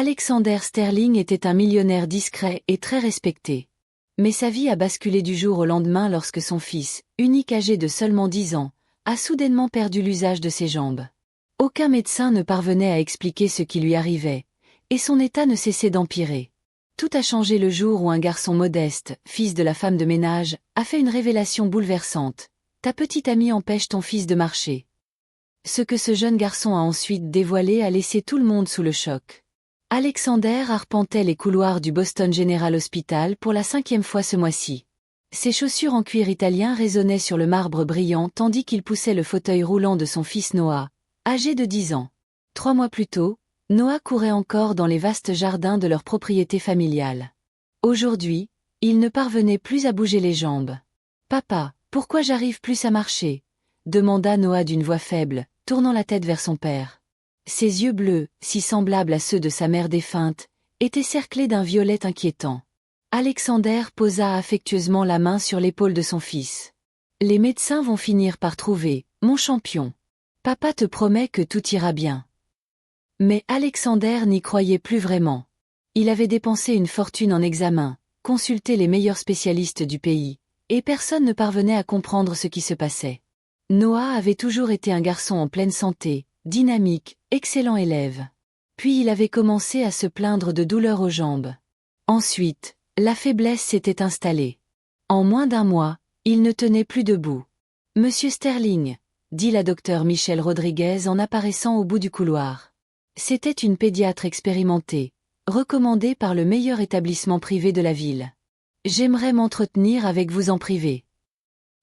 Alexander Sterling était un millionnaire discret et très respecté. Mais sa vie a basculé du jour au lendemain lorsque son fils, unique âgé de seulement 10 ans, a soudainement perdu l'usage de ses jambes. Aucun médecin ne parvenait à expliquer ce qui lui arrivait, et son état ne cessait d'empirer. Tout a changé le jour où un garçon modeste, fils de la femme de ménage, a fait une révélation bouleversante. Ta petite amie empêche ton fils de marcher. Ce que ce jeune garçon a ensuite dévoilé a laissé tout le monde sous le choc. Alexander arpentait les couloirs du Boston General Hospital pour la 5e fois ce mois-ci. Ses chaussures en cuir italien résonnaient sur le marbre brillant tandis qu'il poussait le fauteuil roulant de son fils Noah, âgé de 10 ans. 3 mois plus tôt, Noah courait encore dans les vastes jardins de leur propriété familiale. Aujourd'hui, il ne parvenait plus à bouger les jambes. « Papa, pourquoi j'arrive plus à marcher ?» demanda Noah d'une voix faible, tournant la tête vers son père. Ses yeux bleus, si semblables à ceux de sa mère défunte, étaient cerclés d'un violet inquiétant. Alexander posa affectueusement la main sur l'épaule de son fils. « Les médecins vont finir par trouver, mon champion. Papa te promet que tout ira bien. » Mais Alexander n'y croyait plus vraiment. Il avait dépensé une fortune en examens, consulté les meilleurs spécialistes du pays, et personne ne parvenait à comprendre ce qui se passait. Noah avait toujours été un garçon en pleine santé, dynamique, excellent élève. Puis il avait commencé à se plaindre de douleurs aux jambes. Ensuite, la faiblesse s'était installée. En moins d'1 mois, il ne tenait plus debout. « Monsieur Sterling », dit la docteure Michelle Rodriguez en apparaissant au bout du couloir. C'était une pédiatre expérimentée, recommandée par le meilleur établissement privé de la ville. « J'aimerais m'entretenir avec vous en privé. »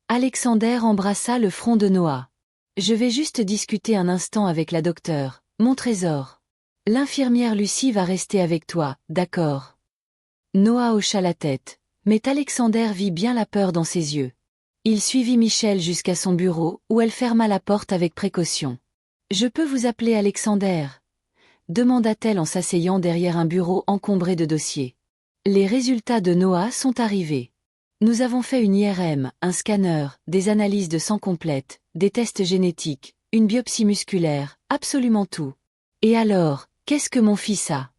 Alexander embrassa le front de Noah. « Je vais juste discuter un instant avec la docteure, mon trésor. L'infirmière Lucie va rester avec toi, d'accord ?» Noah hocha la tête, mais Alexander vit bien la peur dans ses yeux. Il suivit Michelle jusqu'à son bureau, où elle ferma la porte avec précaution. « Je peux vous appeler Alexander ?» demanda-t-elle en s'asseyant derrière un bureau encombré de dossiers. Les résultats de Noah sont arrivés. Nous avons fait une IRM, un scanner, des analyses de sang complètes, des tests génétiques, une biopsie musculaire, absolument tout. Et alors, qu'est-ce que mon fils a ?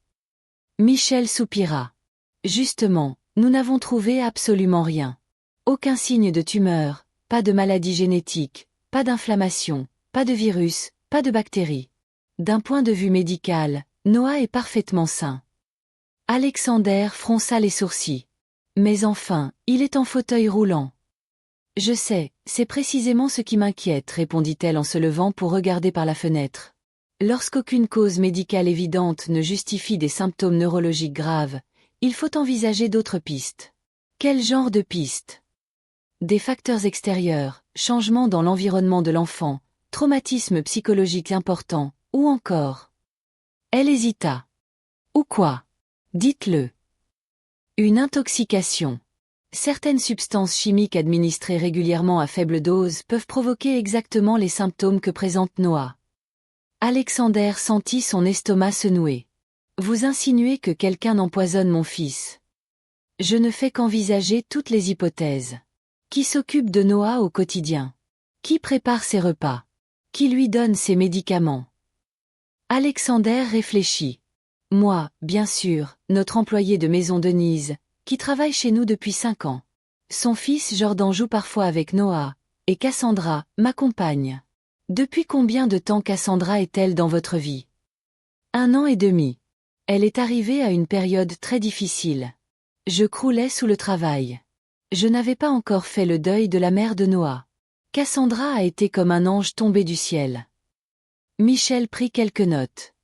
Michel soupira. Justement, nous n'avons trouvé absolument rien. Aucun signe de tumeur, pas de maladie génétique, pas d'inflammation, pas de virus, pas de bactéries. D'un point de vue médical, Noah est parfaitement sain. Alexander fronça les sourcils. Mais enfin, il est en fauteuil roulant. Je sais, c'est précisément ce qui m'inquiète, répondit-elle en se levant pour regarder par la fenêtre. Lorsqu'aucune cause médicale évidente ne justifie des symptômes neurologiques graves, il faut envisager d'autres pistes. Quel genre de pistes ? Des facteurs extérieurs, changements dans l'environnement de l'enfant, traumatisme psychologique important, ou encore. Elle hésita. Ou quoi ? Dites-le. Une intoxication. Certaines substances chimiques administrées régulièrement à faible dose peuvent provoquer exactement les symptômes que présente Noah. Alexander sentit son estomac se nouer. Vous insinuez que quelqu'un empoisonne mon fils. Je ne fais qu'envisager toutes les hypothèses. Qui s'occupe de Noah au quotidien ? Qui prépare ses repas ? Qui lui donne ses médicaments ? Alexander réfléchit. Moi, bien sûr, notre employé de maison Denise, qui travaille chez nous depuis 5 ans. Son fils Jordan joue parfois avec Noah, et Cassandra, ma compagne. Depuis combien de temps Cassandra est-elle dans votre vie ? 1 an et demi. Elle est arrivée à une période très difficile. Je croulais sous le travail. Je n'avais pas encore fait le deuil de la mère de Noah. Cassandra a été comme un ange tombé du ciel. Michel prit quelques notes.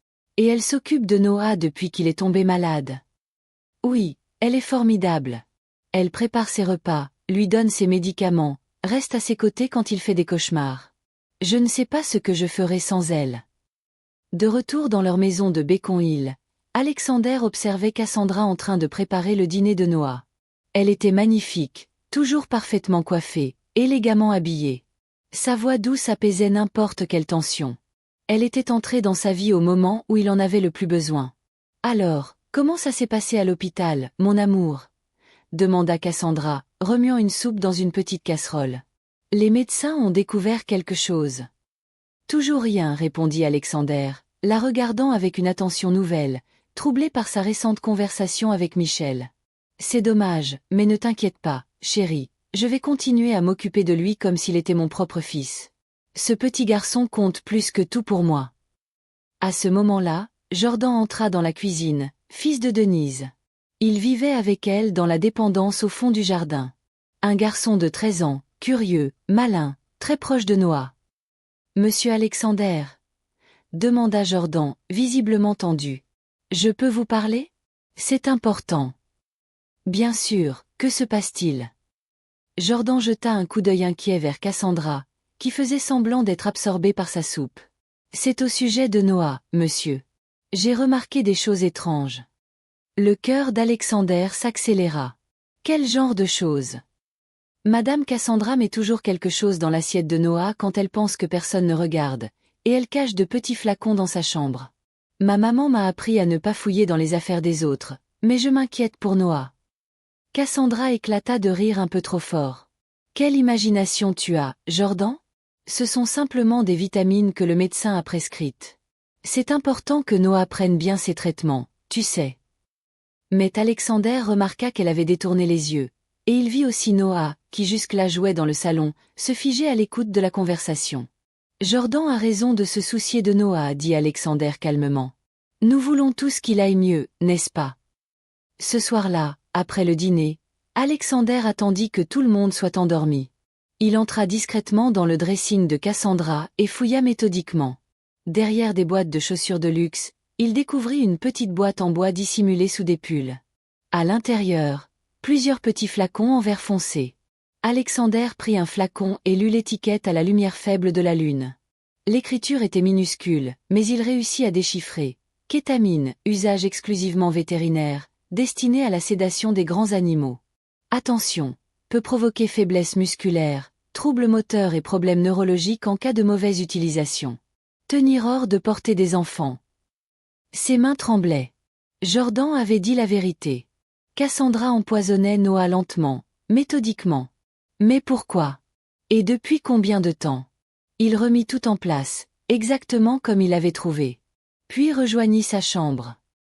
Et elle s'occupe de Noah depuis qu'il est tombé malade. Oui, elle est formidable. Elle prépare ses repas, lui donne ses médicaments, reste à ses côtés quand il fait des cauchemars. Je ne sais pas ce que je ferais sans elle. De retour dans leur maison de Beacon Hill, Alexander observait Cassandra en train de préparer le dîner de Noah. Elle était magnifique, toujours parfaitement coiffée, élégamment habillée. Sa voix douce apaisait n'importe quelle tension. Elle était entrée dans sa vie au moment où il en avait le plus besoin. « Alors, comment ça s'est passé à l'hôpital, mon amour ?» demanda Cassandra, remuant une soupe dans une petite casserole. « Les médecins ont découvert quelque chose. »« Toujours rien, répondit Alexander, la regardant avec une attention nouvelle, troublé par sa récente conversation avec Michel. C'est dommage, mais ne t'inquiète pas, chérie, je vais continuer à m'occuper de lui comme s'il était mon propre fils. Ce petit garçon compte plus que tout pour moi. À ce moment-là, Jordan entra dans la cuisine, fils de Denise. Il vivait avec elle dans la dépendance au fond du jardin. Un garçon de 13 ans, curieux, malin, très proche de Noah. « Monsieur Alexander ?» demanda Jordan, visiblement tendu. « Je peux vous parler ? C'est important. » « Bien sûr, que se passe-t-il » Jordan jeta un coup d'œil inquiet vers Cassandra, qui faisait semblant d'être absorbée par sa soupe. « C'est au sujet de Noah, monsieur. J'ai remarqué des choses étranges. » Le cœur d'Alexander s'accéléra. Quel genre de choses ? Madame Cassandra met toujours quelque chose dans l'assiette de Noah quand elle pense que personne ne regarde, et elle cache de petits flacons dans sa chambre. Ma maman m'a appris à ne pas fouiller dans les affaires des autres, mais je m'inquiète pour Noah. Cassandra éclata de rire un peu trop fort. Quelle imagination tu as, Jordan ? Ce sont simplement des vitamines que le médecin a prescrites. C'est important que Noah prenne bien ses traitements, tu sais. Mais Alexander remarqua qu'elle avait détourné les yeux, et il vit aussi Noah, qui jusque-là jouait dans le salon, se figer à l'écoute de la conversation. Jordan a raison de se soucier de Noah, dit Alexander calmement. Nous voulons tous qu'il aille mieux, n'est-ce pas ? Ce soir-là, après le dîner, Alexander attendit que tout le monde soit endormi. Il entra discrètement dans le dressing de Cassandra et fouilla méthodiquement. Derrière des boîtes de chaussures de luxe, il découvrit une petite boîte en bois dissimulée sous des pulls. À l'intérieur, plusieurs petits flacons en verre foncé. Alexander prit un flacon et lut l'étiquette à la lumière faible de la lune. L'écriture était minuscule, mais il réussit à déchiffrer. Kétamine, usage exclusivement vétérinaire, destiné à la sédation des grands animaux. Attention, peut provoquer faiblesse musculaire, troubles moteurs et problèmes neurologiques en cas de mauvaise utilisation. Tenir hors de portée des enfants. Ses mains tremblaient. Jordan avait dit la vérité. Cassandra empoisonnait Noah lentement, méthodiquement. Mais pourquoi ? Et depuis combien de temps ? Il remit tout en place, exactement comme il avait trouvé. Puis rejoignit sa chambre.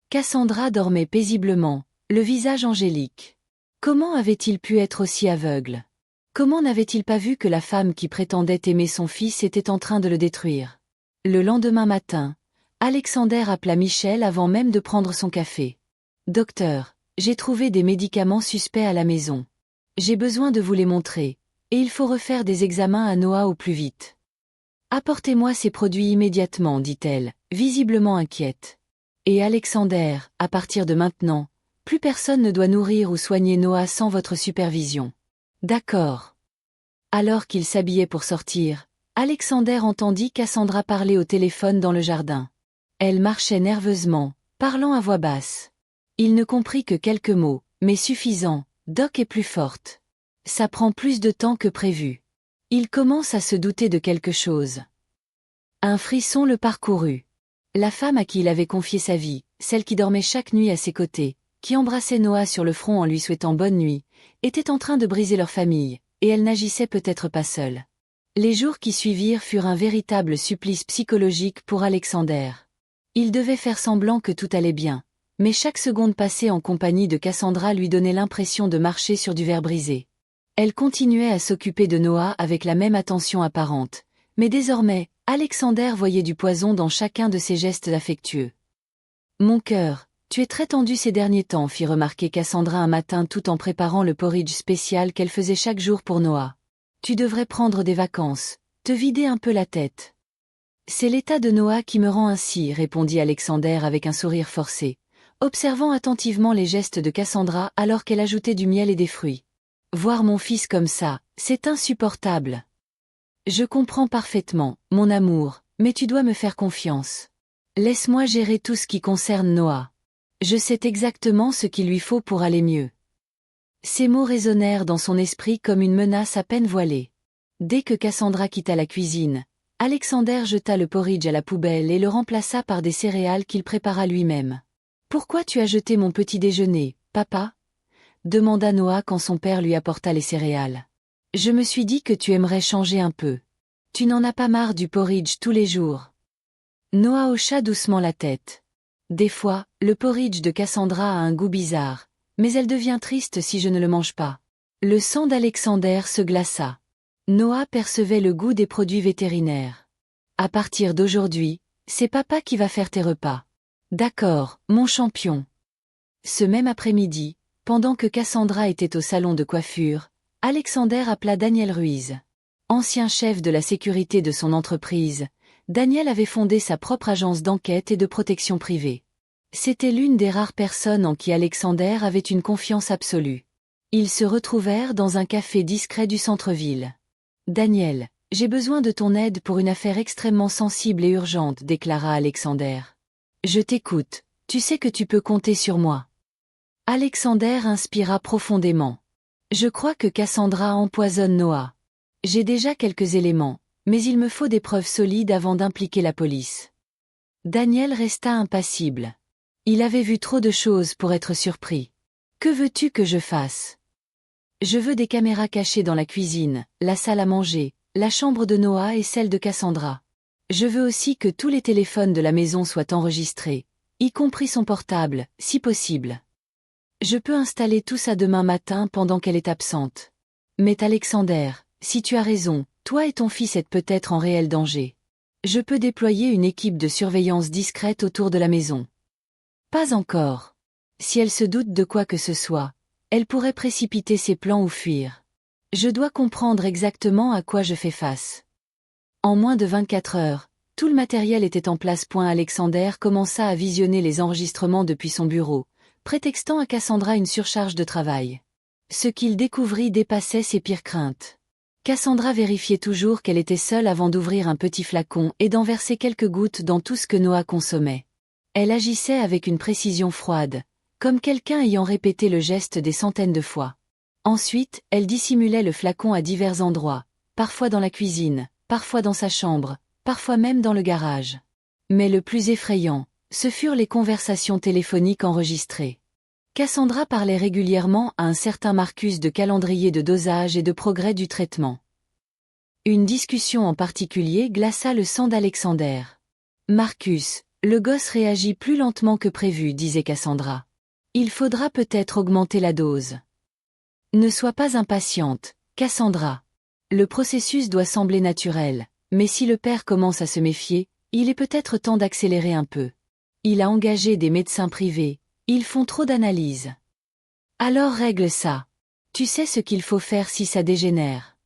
Cassandra dormait paisiblement, le visage angélique. Comment avait-il pu être aussi aveugle ? Comment n'avait-il pas vu que la femme qui prétendait aimer son fils était en train de le détruire ? Le lendemain matin, Alexander appela Michel avant même de prendre son café. « Docteur, j'ai trouvé des médicaments suspects à la maison. J'ai besoin de vous les montrer, et il faut refaire des examens à Noah au plus vite. » « Apportez-moi ces produits immédiatement, dit-elle, visiblement inquiète. Et Alexander, à partir de maintenant, plus personne ne doit nourrir ou soigner Noah sans votre supervision. D'accord. Alors qu'il s'habillait pour sortir, Alexander entendit Cassandra parler au téléphone dans le jardin. Elle marchait nerveusement, parlant à voix basse. Il ne comprit que quelques mots, mais suffisants. Doc est plus forte. Ça prend plus de temps que prévu. Il commence à se douter de quelque chose. Un frisson le parcourut. La femme à qui il avait confié sa vie, celle qui dormait chaque nuit à ses côtés, qui embrassait Noah sur le front en lui souhaitant bonne nuit, était en train de briser leur famille, et elle n'agissait peut-être pas seule. Les jours qui suivirent furent un véritable supplice psychologique pour Alexander. Il devait faire semblant que tout allait bien, mais chaque seconde passée en compagnie de Cassandra lui donnait l'impression de marcher sur du verre brisé. Elle continuait à s'occuper de Noah avec la même attention apparente, mais désormais, Alexander voyait du poison dans chacun de ses gestes affectueux. « Mon cœur, tu es très tendu ces derniers temps, fit remarquer Cassandra un matin tout en préparant le porridge spécial qu'elle faisait chaque jour pour Noah. Tu devrais prendre des vacances, te vider un peu la tête. C'est l'état de Noah qui me rend ainsi, répondit Alexander avec un sourire forcé, observant attentivement les gestes de Cassandra alors qu'elle ajoutait du miel et des fruits. Voir mon fils comme ça, c'est insupportable. Je comprends parfaitement, mon amour, mais tu dois me faire confiance. Laisse-moi gérer tout ce qui concerne Noah. Je sais exactement ce qu'il lui faut pour aller mieux. Ces mots résonnèrent dans son esprit comme une menace à peine voilée. Dès que Cassandra quitta la cuisine, Alexander jeta le porridge à la poubelle et le remplaça par des céréales qu'il prépara lui-même. « Pourquoi tu as jeté mon petit déjeuner, papa ?» demanda Noah quand son père lui apporta les céréales. « Je me suis dit que tu aimerais changer un peu. Tu n'en as pas marre du porridge tous les jours. » Noah hocha doucement la tête. Des fois, le porridge de Cassandra a un goût bizarre, mais elle devient triste si je ne le mange pas. Le sang d'Alexander se glaça. Noah percevait le goût des produits vétérinaires. À partir d'aujourd'hui, c'est papa qui va faire tes repas. D'accord, mon champion. Ce même après-midi, pendant que Cassandra était au salon de coiffure, Alexander appela Daniel Ruiz. Ancien chef de la sécurité de son entreprise, Daniel avait fondé sa propre agence d'enquête et de protection privée. C'était l'une des rares personnes en qui Alexander avait une confiance absolue. Ils se retrouvèrent dans un café discret du centre-ville. « Daniel, j'ai besoin de ton aide pour une affaire extrêmement sensible et urgente, déclara Alexander. « Je t'écoute, tu sais que tu peux compter sur moi. » Alexander inspira profondément. « Je crois que Cassandra empoisonne Noah. J'ai déjà quelques éléments, mais il me faut des preuves solides avant d'impliquer la police. » Daniel resta impassible. Il avait vu trop de choses pour être surpris. « Que veux-tu que je fasse ? » « Je veux des caméras cachées dans la cuisine, la salle à manger, la chambre de Noah et celle de Cassandra. Je veux aussi que tous les téléphones de la maison soient enregistrés, y compris son portable, si possible. Je peux installer tout ça demain matin pendant qu'elle est absente. Mais Alexander, si tu as raison, toi et ton fils êtes peut-être en réel danger. Je peux déployer une équipe de surveillance discrète autour de la maison. Pas encore. Si elle se doute de quoi que ce soit, elle pourrait précipiter ses plans ou fuir. Je dois comprendre exactement à quoi je fais face. En moins de 24 heures, tout le matériel était en place. Alexander commença à visionner les enregistrements depuis son bureau, prétextant à Cassandra une surcharge de travail. Ce qu'il découvrit dépassait ses pires craintes. Cassandra vérifiait toujours qu'elle était seule avant d'ouvrir un petit flacon et d'en verser quelques gouttes dans tout ce que Noah consommait. Elle agissait avec une précision froide, comme quelqu'un ayant répété le geste des centaines de fois. Ensuite, elle dissimulait le flacon à divers endroits, parfois dans la cuisine, parfois dans sa chambre, parfois même dans le garage. Mais le plus effrayant, ce furent les conversations téléphoniques enregistrées. Cassandra parlait régulièrement à un certain Marcus de calendrier de dosage et de progrès du traitement. Une discussion en particulier glaça le sang d'Alexander. « Marcus, le gosse réagit plus lentement que prévu, disait Cassandra. Il faudra peut-être augmenter la dose. Ne sois pas impatiente, Cassandra. Le processus doit sembler naturel, mais si le père commence à se méfier, il est peut-être temps d'accélérer un peu. Il a engagé des médecins privés, ils font trop d'analyses. Alors règle ça. Tu sais ce qu'il faut faire si ça dégénère. »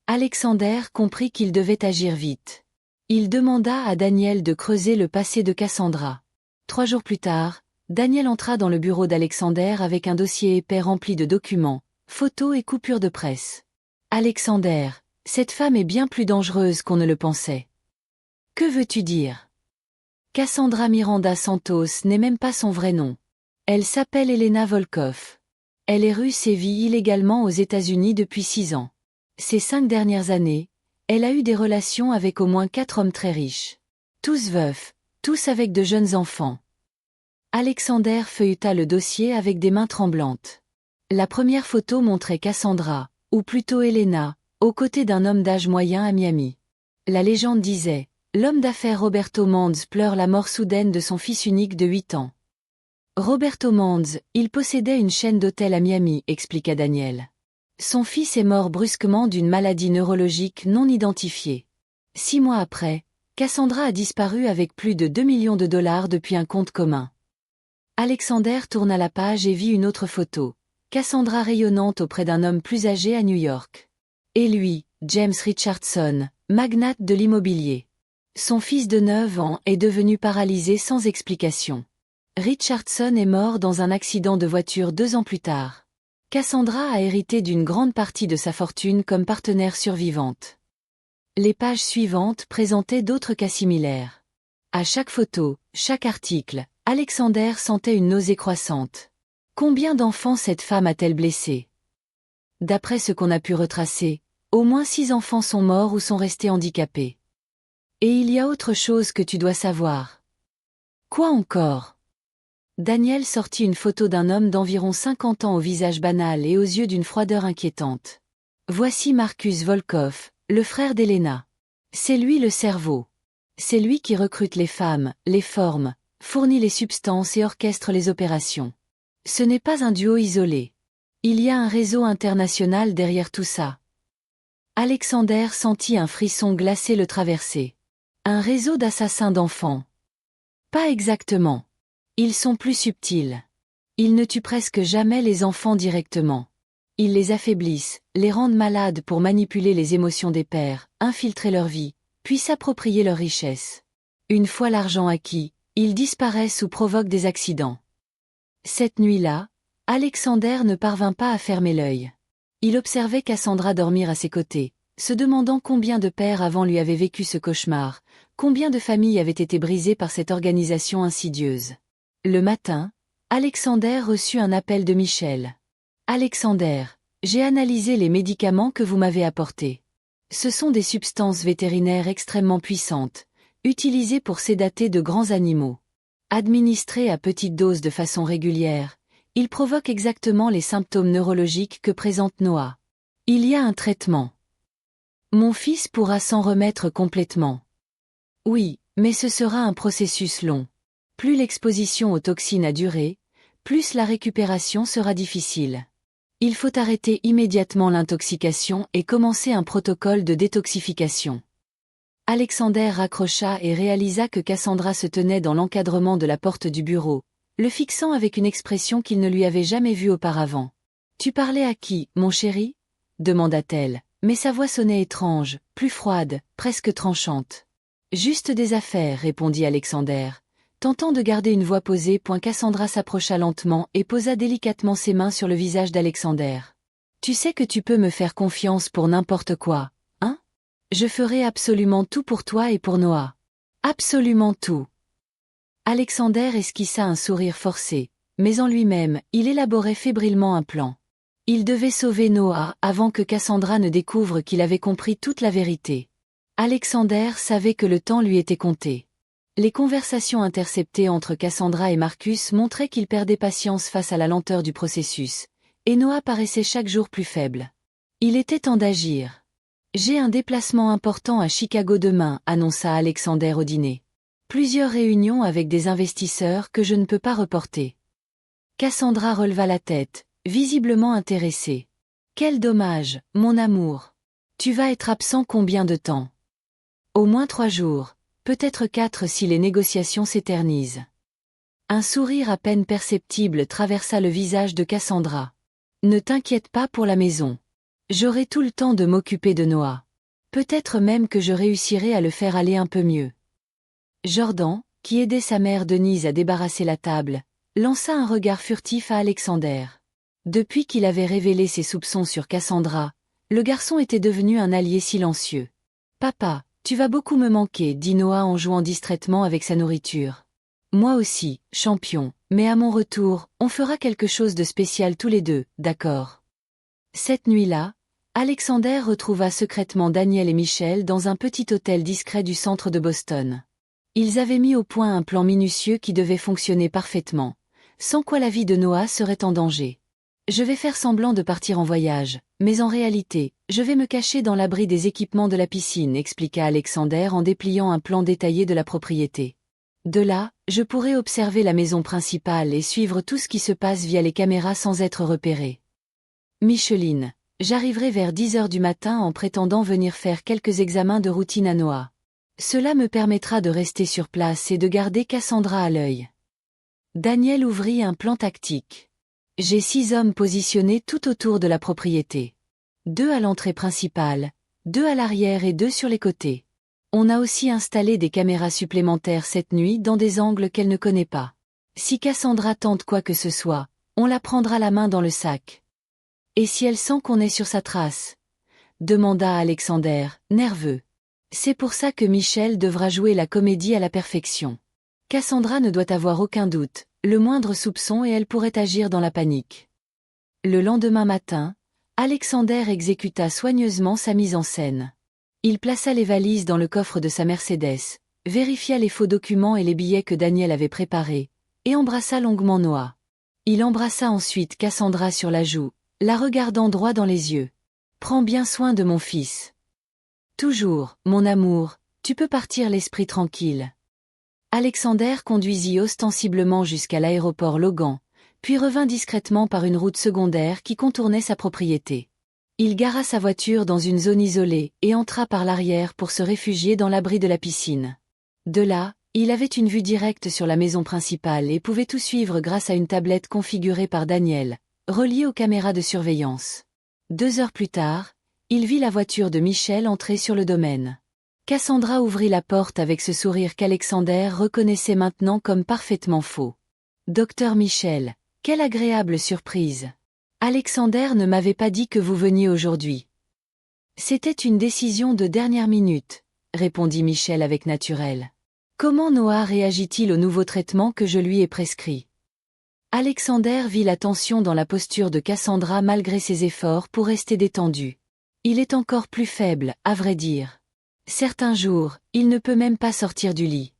Alexander comprit qu'il devait agir vite. Il demanda à Daniel de creuser le passé de Cassandra. 3 jours plus tard, Daniel entra dans le bureau d'Alexander avec un dossier épais rempli de documents, photos et coupures de presse. « Alexander, cette femme est bien plus dangereuse qu'on ne le pensait. »« Que veux-tu dire ? » Cassandra Miranda Santos n'est même pas son vrai nom. Elle s'appelle Elena Volkov. Elle est russe et vit illégalement aux États-Unis depuis 6 ans. Ces 5 dernières années, elle a eu des relations avec au moins 4 hommes très riches. Tous veufs, tous avec de jeunes enfants. Alexander feuilleta le dossier avec des mains tremblantes. La première photo montrait Cassandra, ou plutôt Elena, aux côtés d'un homme d'âge moyen à Miami. La légende disait, l'homme d'affaires Roberto Manz pleure la mort soudaine de son fils unique de 8 ans. Roberto Manz, il possédait une chaîne d'hôtels à Miami, expliqua Daniel. Son fils est mort brusquement d'une maladie neurologique non identifiée. 6 mois après, Cassandra a disparu avec plus de 2 millions de dollars depuis un compte commun. Alexander tourna la page et vit une autre photo, Cassandra rayonnante auprès d'un homme plus âgé à New York. Et lui, James Richardson, magnate de l'immobilier. Son fils de 9 ans est devenu paralysé sans explication. Richardson est mort dans un accident de voiture 2 ans plus tard. Cassandra a hérité d'une grande partie de sa fortune comme partenaire survivante. Les pages suivantes présentaient d'autres cas similaires. À chaque photo, chaque article, Alexander sentait une nausée croissante. Combien d'enfants cette femme a-t-elle blessé ? D'après ce qu'on a pu retracer, au moins 6 enfants sont morts ou sont restés handicapés. Et il y a autre chose que tu dois savoir. Quoi encore ? Daniel sortit une photo d'un homme d'environ 50 ans au visage banal et aux yeux d'une froideur inquiétante. Voici Marcus Volkov, le frère d'Elena. C'est lui le cerveau. C'est lui qui recrute les femmes, les forme, fournit les substances et orchestre les opérations. Ce n'est pas un duo isolé. Il y a un réseau international derrière tout ça. Alexander sentit un frisson glacé le traverser. Un réseau d'assassins d'enfants. Pas exactement. Ils sont plus subtils. Ils ne tuent presque jamais les enfants directement. Ils les affaiblissent, les rendent malades pour manipuler les émotions des pères, infiltrer leur vie, puis s'approprier leur richesse. Une fois l'argent acquis, ils disparaissent ou provoquent des accidents. Cette nuit-là, Alexander ne parvint pas à fermer l'œil. Il observait Cassandra dormir à ses côtés, se demandant combien de pères avant lui avaient vécu ce cauchemar, combien de familles avaient été brisées par cette organisation insidieuse. Le matin, Alexander reçut un appel de Michel. « Alexander, j'ai analysé les médicaments que vous m'avez apportés. Ce sont des substances vétérinaires extrêmement puissantes, utilisées pour sédater de grands animaux. Administrés à petite dose de façon régulière, ils provoquent exactement les symptômes neurologiques que présente Noah. Il y a un traitement. Mon fils pourra s'en remettre complètement. Oui, mais ce sera un processus long. Plus l'exposition aux toxines a duré, plus la récupération sera difficile. Il faut arrêter immédiatement l'intoxication et commencer un protocole de détoxification. » Alexander raccrocha et réalisa que Cassandra se tenait dans l'encadrement de la porte du bureau, le fixant avec une expression qu'il ne lui avait jamais vue auparavant. « Tu parlais à qui, mon chéri ?» demanda-t-elle, mais sa voix sonnait étrange, plus froide, presque tranchante. « Juste des affaires, répondit Alexander, tentant de garder une voix posée. Cassandra s'approcha lentement et posa délicatement ses mains sur le visage d'Alexander. « Tu sais que tu peux me faire confiance pour n'importe quoi, hein? Je ferai absolument tout pour toi et pour Noah. Absolument tout. » Alexander esquissa un sourire forcé, mais en lui-même, il élaborait fébrilement un plan. Il devait sauver Noah avant que Cassandra ne découvre qu'il avait compris toute la vérité. Alexander savait que le temps lui était compté. Les conversations interceptées entre Cassandra et Marcus montraient qu'il perdait patience face à la lenteur du processus, et Noah paraissait chaque jour plus faible. Il était temps d'agir. « J'ai un déplacement important à Chicago demain, annonça Alexander au dîner. Plusieurs réunions avec des investisseurs que je ne peux pas reporter. » Cassandra releva la tête, visiblement intéressée. « Quel dommage, mon amour. Tu vas être absent combien de temps? » « Au moins 3 jours, peut-être 4 si les négociations s'éternisent. » Un sourire à peine perceptible traversa le visage de Cassandra. « Ne t'inquiète pas pour la maison. J'aurai tout le temps de m'occuper de Noah. Peut-être même que je réussirai à le faire aller un peu mieux. » Jordan, qui aidait sa mère Denise à débarrasser la table, lança un regard furtif à Alexander. Depuis qu'il avait révélé ses soupçons sur Cassandra, le garçon était devenu un allié silencieux. « Papa, tu vas beaucoup me manquer, dit Noah en jouant distraitement avec sa nourriture. Moi aussi, champion, mais à mon retour, on fera quelque chose de spécial tous les deux, d'accord? » Cette nuit-là, Alexander retrouva secrètement Daniel et Michel dans un petit hôtel discret du centre de Boston. Ils avaient mis au point un plan minutieux qui devait fonctionner parfaitement, sans quoi la vie de Noah serait en danger. « Je vais faire semblant de partir en voyage, mais en réalité, je vais me cacher dans l'abri des équipements de la piscine, expliqua Alexander en dépliant un plan détaillé de la propriété. De là, je pourrai observer la maison principale et suivre tout ce qui se passe via les caméras sans être repéré. Micheline, j'arriverai vers 10 heures du matin en prétendant venir faire quelques examens de routine à Noah. Cela me permettra de rester sur place et de garder Cassandra à l'œil. » Daniel ouvrit un plan tactique. « J'ai 6 hommes positionnés tout autour de la propriété. 2 à l'entrée principale, 2 à l'arrière et 2 sur les côtés. On a aussi installé des caméras supplémentaires cette nuit dans des angles qu'elle ne connaît pas. Si Cassandra tente quoi que ce soit, on la prendra la main dans le sac. »« Et si elle sent qu'on est sur sa trace ?» demanda Alexander, nerveux. « C'est pour ça que Michel devra jouer la comédie à la perfection. Cassandra ne doit avoir aucun doute, le moindre soupçon et elle pourrait agir dans la panique. » Le lendemain matin, Alexander exécuta soigneusement sa mise en scène. Il plaça les valises dans le coffre de sa Mercedes, vérifia les faux documents et les billets que Daniel avait préparés, et embrassa longuement Noah. Il embrassa ensuite Cassandra sur la joue, la regardant droit dans les yeux. « Prends bien soin de mon fils. Toujours, mon amour, tu peux partir l'esprit tranquille. » Alexander conduisit ostensiblement jusqu'à l'aéroport Logan, puis revint discrètement par une route secondaire qui contournait sa propriété. Il gara sa voiture dans une zone isolée et entra par l'arrière pour se réfugier dans l'abri de la piscine. De là, il avait une vue directe sur la maison principale et pouvait tout suivre grâce à une tablette configurée par Daniel, reliée aux caméras de surveillance. 2 heures plus tard, il vit la voiture de Michel entrer sur le domaine. Cassandra ouvrit la porte avec ce sourire qu'Alexander reconnaissait maintenant comme parfaitement faux. « Docteur Michel, quelle agréable surprise! Alexander ne m'avait pas dit que vous veniez aujourd'hui. »« C'était une décision de dernière minute, » répondit Michel avec naturel. « Comment Noah réagit-il au nouveau traitement que je lui ai prescrit ?» Alexander vit la tension dans la posture de Cassandra malgré ses efforts pour rester détendu. Il est encore plus faible, à vrai dire. Certains jours, il ne peut même pas sortir du lit.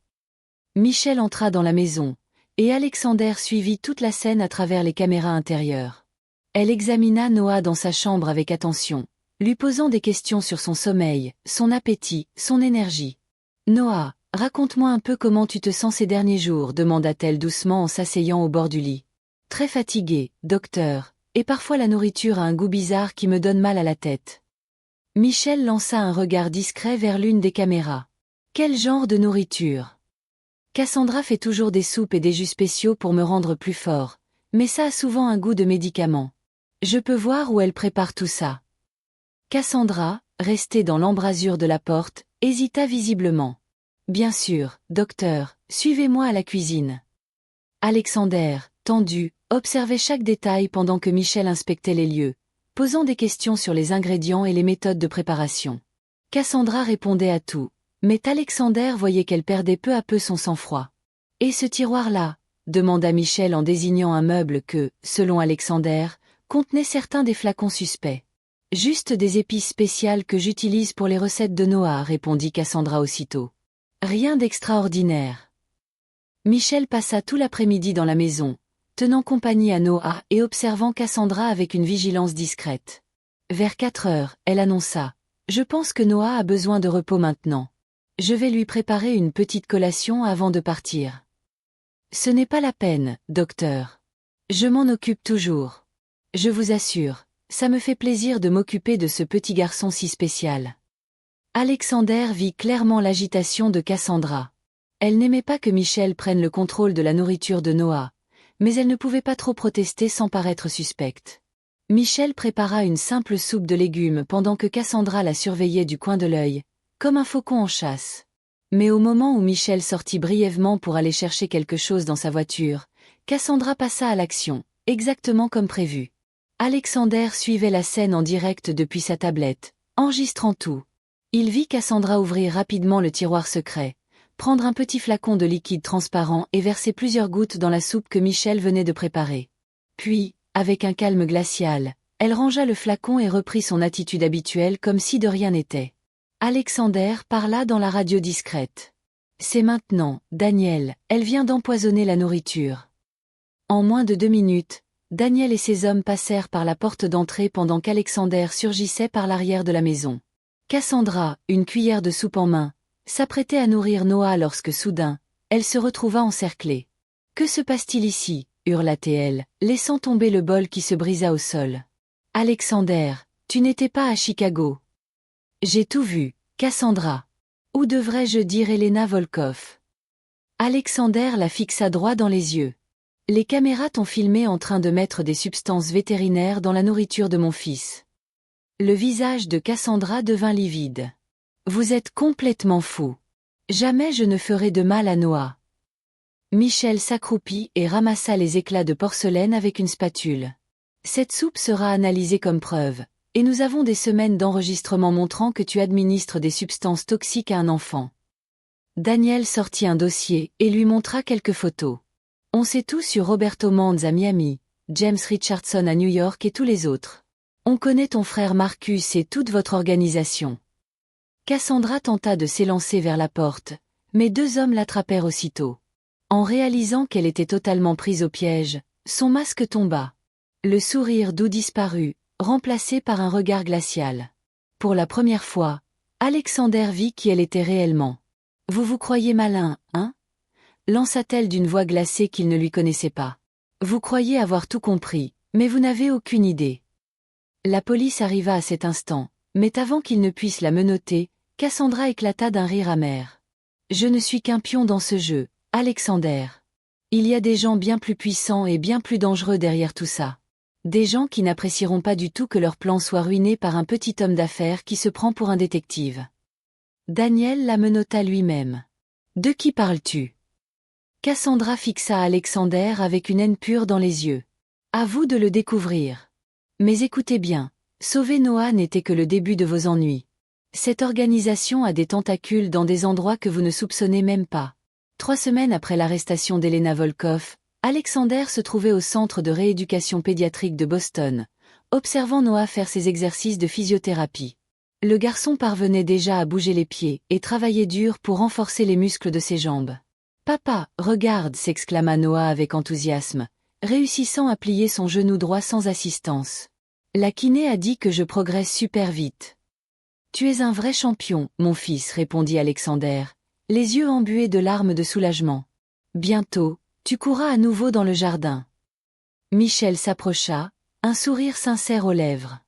Michel entra dans la maison, et Alexander suivit toute la scène à travers les caméras intérieures. Elle examina Noah dans sa chambre avec attention, lui posant des questions sur son sommeil, son appétit, son énergie. « Noah, raconte-moi un peu comment tu te sens ces derniers jours, demanda-t-elle doucement en s'asseyant au bord du lit. « Très fatigué, docteur, et parfois la nourriture a un goût bizarre qui me donne mal à la tête. » Michel lança un regard discret vers l'une des caméras. « Quel genre de nourriture ? » Cassandra fait toujours des soupes et des jus spéciaux pour me rendre plus fort, mais ça a souvent un goût de médicament. Je peux voir où elle prépare tout ça. Cassandra, restée dans l'embrasure de la porte, hésita visiblement. « Bien sûr, docteur, suivez-moi à la cuisine. » Alexander, tendu, observait chaque détail pendant que Michel inspectait les lieux, posant des questions sur les ingrédients et les méthodes de préparation. Cassandra répondait à tout, mais Alexander voyait qu'elle perdait peu à peu son sang-froid. « Et ce tiroir-là » demanda Michel en désignant un meuble que, selon Alexander, contenait certains des flacons suspects. « Juste des épices spéciales que j'utilise pour les recettes de Noah, répondit Cassandra aussitôt. Rien d'extraordinaire. Michel passa tout l'après-midi dans la maison, tenant compagnie à Noah et observant Cassandra avec une vigilance discrète. Vers 4 heures, elle annonça « Je pense que Noah a besoin de repos maintenant. Je vais lui préparer une petite collation avant de partir. »« Ce n'est pas la peine, docteur. Je m'en occupe toujours. Je vous assure, ça me fait plaisir de m'occuper de ce petit garçon si spécial. » Alexander vit clairement l'agitation de Cassandra. Elle n'aimait pas que Michel prenne le contrôle de la nourriture de Noah, mais elle ne pouvait pas trop protester sans paraître suspecte. Michel prépara une simple soupe de légumes pendant que Cassandra la surveillait du coin de l'œil, comme un faucon en chasse. Mais au moment où Michel sortit brièvement pour aller chercher quelque chose dans sa voiture, Cassandra passa à l'action, exactement comme prévu. Alexander suivait la scène en direct depuis sa tablette, enregistrant tout. Il vit Cassandra ouvrir rapidement le tiroir secret, prendre un petit flacon de liquide transparent et verser plusieurs gouttes dans la soupe que Michel venait de préparer. Puis, avec un calme glacial, elle rangea le flacon et reprit son attitude habituelle comme si de rien n'était. Alexander parla dans la radio discrète. « C'est maintenant, Daniel, elle vient d'empoisonner la nourriture. » En moins de 2 minutes, Daniel et ses hommes passèrent par la porte d'entrée pendant qu'Alexander surgissait par l'arrière de la maison. Cassandra, une cuillère de soupe en main, s'apprêtait à nourrir Noah lorsque soudain, elle se retrouva encerclée. « Que se passe-t-il ici ?» hurla-t-elle, laissant tomber le bol qui se brisa au sol. « Alexander, tu n'étais pas à Chicago. »« J'ai tout vu, Cassandra. Ou devrais-je dire Elena Volkov ?» Alexander la fixa droit dans les yeux. « Les caméras t'ont filmé en train de mettre des substances vétérinaires dans la nourriture de mon fils. » Le visage de Cassandra devint livide. « Vous êtes complètement fou. Jamais je ne ferai de mal à Noah. » Michel s'accroupit et ramassa les éclats de porcelaine avec une spatule. « Cette soupe sera analysée comme preuve, et nous avons des semaines d'enregistrement montrant que tu administres des substances toxiques à un enfant. » Daniel sortit un dossier et lui montra quelques photos. « On sait tout sur Roberto Manz à Miami, James Richardson à New York et tous les autres. On connaît ton frère Marcus et toute votre organisation. » Cassandra tenta de s'élancer vers la porte, mais 2 hommes l'attrapèrent aussitôt. En réalisant qu'elle était totalement prise au piège, son masque tomba. Le sourire doux disparut, remplacé par un regard glacial. Pour la première fois, Alexander vit qui elle était réellement. « Vous vous croyez malin, hein ? lança-t-elle d'une voix glacée qu'il ne lui connaissait pas. Vous croyez avoir tout compris, mais vous n'avez aucune idée. La police arriva à cet instant, mais avant qu'il ne puisse la menotter, Cassandra éclata d'un rire amer. Je ne suis qu'un pion dans ce jeu, Alexander. Il y a des gens bien plus puissants et bien plus dangereux derrière tout ça. Des gens qui n'apprécieront pas du tout que leur plan soit ruiné par un petit homme d'affaires qui se prend pour un détective. Daniel la menotta lui-même. De qui parles-tu? Cassandra fixa Alexander avec une haine pure dans les yeux. À vous de le découvrir. Mais écoutez bien, sauver Noah n'était que le début de vos ennuis. Cette organisation a des tentacules dans des endroits que vous ne soupçonnez même pas. 3 semaines après l'arrestation d'Elena Volkov, Alexander se trouvait au centre de rééducation pédiatrique de Boston, observant Noah faire ses exercices de physiothérapie. Le garçon parvenait déjà à bouger les pieds et travaillait dur pour renforcer les muscles de ses jambes. « Papa, regarde » s'exclama Noah avec enthousiasme, réussissant à plier son genou droit sans assistance. « La kiné a dit que je progresse super vite. »« Tu es un vrai champion, mon fils » répondit Alexander, les yeux embués de larmes de soulagement. « Bientôt, tu courras à nouveau dans le jardin. » Michel s'approcha, un sourire sincère aux lèvres.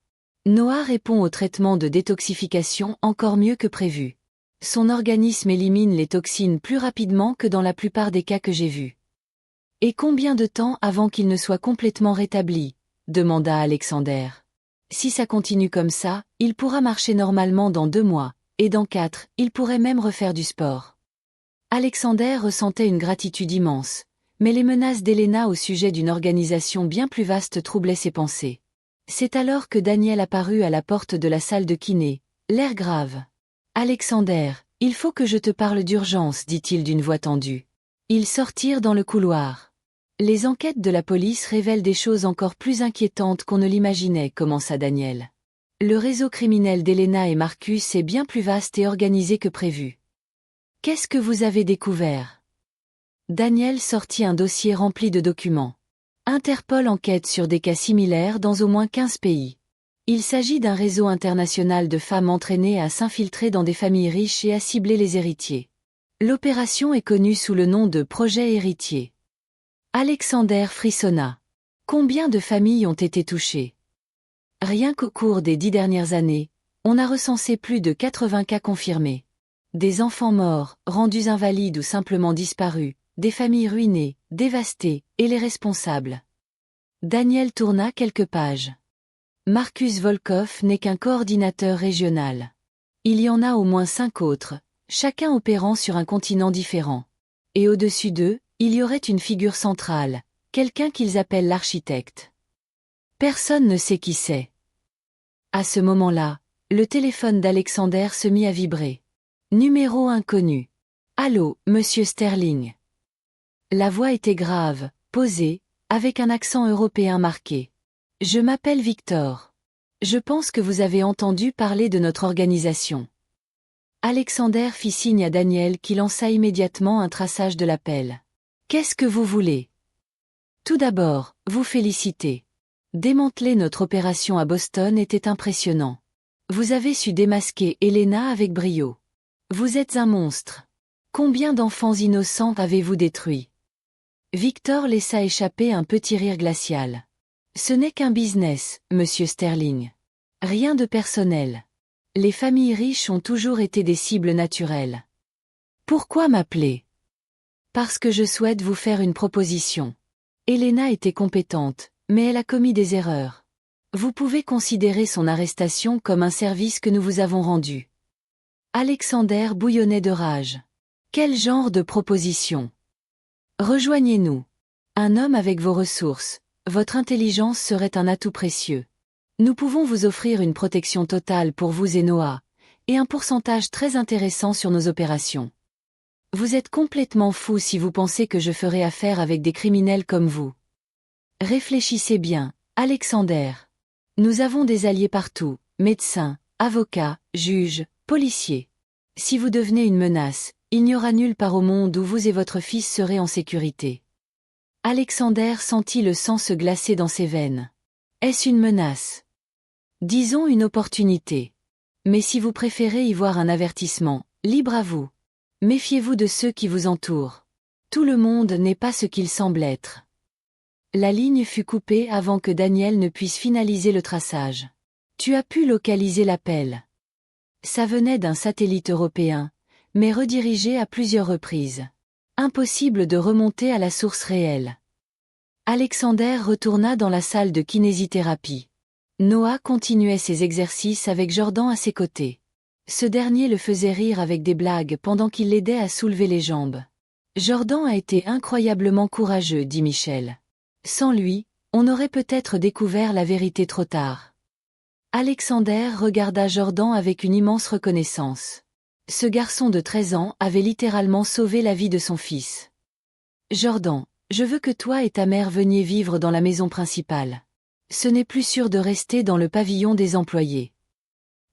Noah répond au traitement de détoxification encore mieux que prévu. Son organisme élimine les toxines plus rapidement que dans la plupart des cas que j'ai vus. « Et combien de temps avant qu'il ne soit complètement rétabli ?» demanda Alexander. « Si ça continue comme ça, il pourra marcher normalement dans 2 mois, et dans 4, il pourrait même refaire du sport. » Alexander ressentait une gratitude immense, mais les menaces d'Elena au sujet d'une organisation bien plus vaste troublaient ses pensées. C'est alors que Daniel apparut à la porte de la salle de kiné, l'air grave. « Alexander, il faut que je te parle d'urgence » dit-il d'une voix tendue. Ils sortirent dans le couloir. « Les enquêtes de la police révèlent des choses encore plus inquiétantes qu'on ne l'imaginait » commença Daniel. « Le réseau criminel d'Elena et Marcus est bien plus vaste et organisé que prévu. » « Qu'est-ce que vous avez découvert ?» Daniel sortit un dossier rempli de documents. Interpol enquête sur des cas similaires dans au moins 15 pays. Il s'agit d'un réseau international de femmes entraînées à s'infiltrer dans des familles riches et à cibler les héritiers. L'opération est connue sous le nom de Projet Héritier. Alexander frissonna. Combien de familles ont été touchées? Rien qu'au cours des 10 dernières années, on a recensé plus de 80 cas confirmés. Des enfants morts, rendus invalides ou simplement disparus, des familles ruinées, dévastées, et les responsables. Daniel tourna quelques pages. Marcus Volkov n'est qu'un coordinateur régional. Il y en a au moins 5 autres, chacun opérant sur un continent différent. Et au-dessus d'eux, il y aurait une figure centrale, quelqu'un qu'ils appellent l'architecte. Personne ne sait qui c'est. À ce moment-là, le téléphone d'Alexander se mit à vibrer. Numéro inconnu. Allô, monsieur Sterling. La voix était grave, posée, avec un accent européen marqué. Je m'appelle Victor. Je pense que vous avez entendu parler de notre organisation. Alexander fit signe à Daniel qui lança immédiatement un traçage de l'appel. Qu'est-ce que vous voulez? Tout d'abord, vous féliciter. Démanteler notre opération à Boston était impressionnant. Vous avez su démasquer Elena avec brio. Vous êtes un monstre. Combien d'enfants innocents avez-vous détruits? Victor laissa échapper un petit rire glacial. Ce n'est qu'un business, monsieur Sterling. Rien de personnel. Les familles riches ont toujours été des cibles naturelles. Pourquoi m'appeler? Parce que je souhaite vous faire une proposition. Elena était compétente, mais elle a commis des erreurs. Vous pouvez considérer son arrestation comme un service que nous vous avons rendu. Alexander bouillonnait de rage. Quel genre de proposition? Rejoignez-nous. Un homme avec vos ressources, votre intelligence serait un atout précieux. Nous pouvons vous offrir une protection totale pour vous et Noah, et un pourcentage très intéressant sur nos opérations. Vous êtes complètement fou si vous pensez que je ferai affaire avec des criminels comme vous. Réfléchissez bien, Alexander. Nous avons des alliés partout, médecins, avocats, juges, policiers. Si vous devenez une menace, il n'y aura nulle part au monde où vous et votre fils serez en sécurité. Alexander sentit le sang se glacer dans ses veines. Est-ce une menace? Disons une opportunité. Mais si vous préférez y voir un avertissement, libre à vous. Méfiez-vous de ceux qui vous entourent. Tout le monde n'est pas ce qu'il semble être. La ligne fut coupée avant que Daniel ne puisse finaliser le traçage. Tu as pu localiser l'appel. Ça venait d'un satellite européen, mais redirigé à plusieurs reprises. Impossible de remonter à la source réelle. Alexander retourna dans la salle de kinésithérapie. Noah continuait ses exercices avec Jordan à ses côtés. Ce dernier le faisait rire avec des blagues pendant qu'il l'aidait à soulever les jambes. Jordan a été incroyablement courageux, dit Michel. Sans lui, on aurait peut-être découvert la vérité trop tard. Alexander regarda Jordan avec une immense reconnaissance. Ce garçon de 13 ans avait littéralement sauvé la vie de son fils. Jordan, je veux que toi et ta mère veniez vivre dans la maison principale. Ce n'est plus sûr de rester dans le pavillon des employés.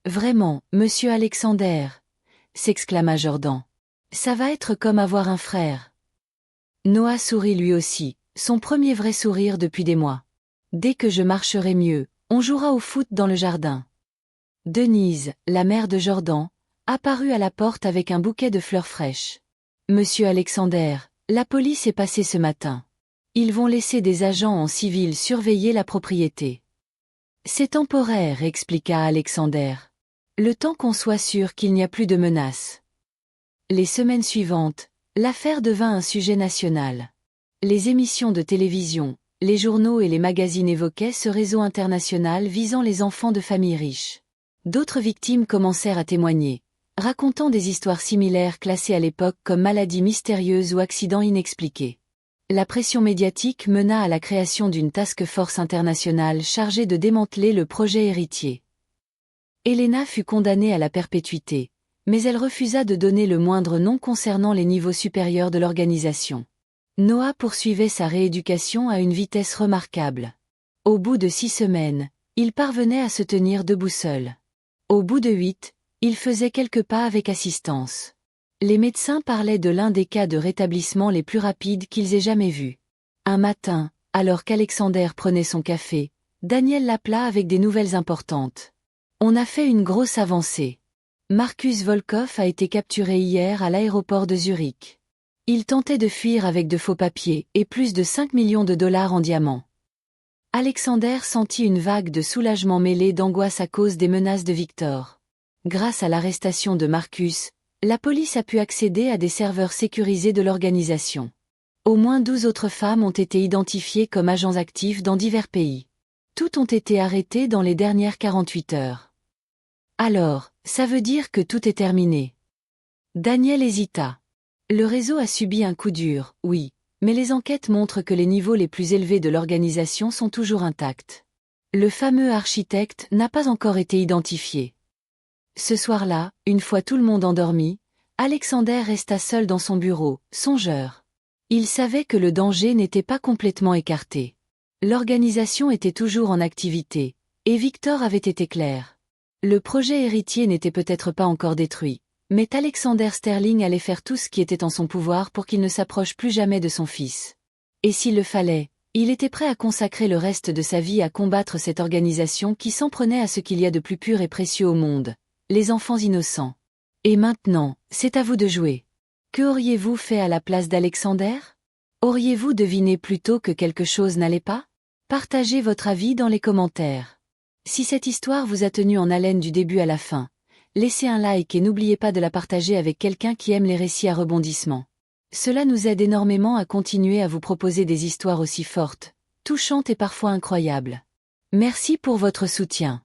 Vraiment, monsieur Alexander, s'exclama Jordan. Ça va être comme avoir un frère. Noah sourit lui aussi, son premier vrai sourire depuis des mois. Dès que je marcherai mieux, on jouera au foot dans le jardin. Denise, la mère de Jordan, apparut à la porte avec un bouquet de fleurs fraîches. Monsieur Alexander, la police est passée ce matin. Ils vont laisser des agents en civil surveiller la propriété. C'est temporaire, expliqua Alexander. Le temps qu'on soit sûr qu'il n'y a plus de menaces. Les semaines suivantes, l'affaire devint un sujet national. Les émissions de télévision, les journaux et les magazines évoquaient ce réseau international visant les enfants de familles riches. D'autres victimes commencèrent à témoigner, racontant des histoires similaires classées à l'époque comme maladies mystérieuses ou accidents inexpliqués. La pression médiatique mena à la création d'une task force internationale chargée de démanteler le projet héritier. Elena fut condamnée à la perpétuité, mais elle refusa de donner le moindre nom concernant les niveaux supérieurs de l'organisation. Noah poursuivait sa rééducation à une vitesse remarquable. Au bout de 6 semaines, il parvenait à se tenir debout seul. Au bout de 8, il faisait quelques pas avec assistance. Les médecins parlaient de l'un des cas de rétablissement les plus rapides qu'ils aient jamais vus. Un matin, alors qu'Alexander prenait son café, Daniel l'appela avec des nouvelles importantes. On a fait une grosse avancée. Marcus Volkov a été capturé hier à l'aéroport de Zurich. Il tentait de fuir avec de faux papiers et plus de 5 millions de dollars en diamants. Alexander sentit une vague de soulagement mêlée d'angoisse à cause des menaces de Victor. Grâce à l'arrestation de Marcus, la police a pu accéder à des serveurs sécurisés de l'organisation. Au moins 12 autres femmes ont été identifiées comme agents actifs dans divers pays. Toutes ont été arrêtées dans les dernières 48 heures. Alors, ça veut dire que tout est terminé. Daniel hésita. Le réseau a subi un coup dur, oui, mais les enquêtes montrent que les niveaux les plus élevés de l'organisation sont toujours intacts. Le fameux architecte n'a pas encore été identifié. Ce soir-là, une fois tout le monde endormi, Alexander resta seul dans son bureau, songeur. Il savait que le danger n'était pas complètement écarté. L'organisation était toujours en activité, et Victor avait été clair. Le projet héritier n'était peut-être pas encore détruit, mais Alexander Sterling allait faire tout ce qui était en son pouvoir pour qu'il ne s'approche plus jamais de son fils. Et s'il le fallait, il était prêt à consacrer le reste de sa vie à combattre cette organisation qui s'en prenait à ce qu'il y a de plus pur et précieux au monde, les enfants innocents. Et maintenant, c'est à vous de jouer. Que auriez-vous fait à la place d'Alexander? Auriez-vous deviné plus tôt que quelque chose n'allait pas? Partagez votre avis dans les commentaires. Si cette histoire vous a tenu en haleine du début à la fin, laissez un like et n'oubliez pas de la partager avec quelqu'un qui aime les récits à rebondissements. Cela nous aide énormément à continuer à vous proposer des histoires aussi fortes, touchantes et parfois incroyables. Merci pour votre soutien.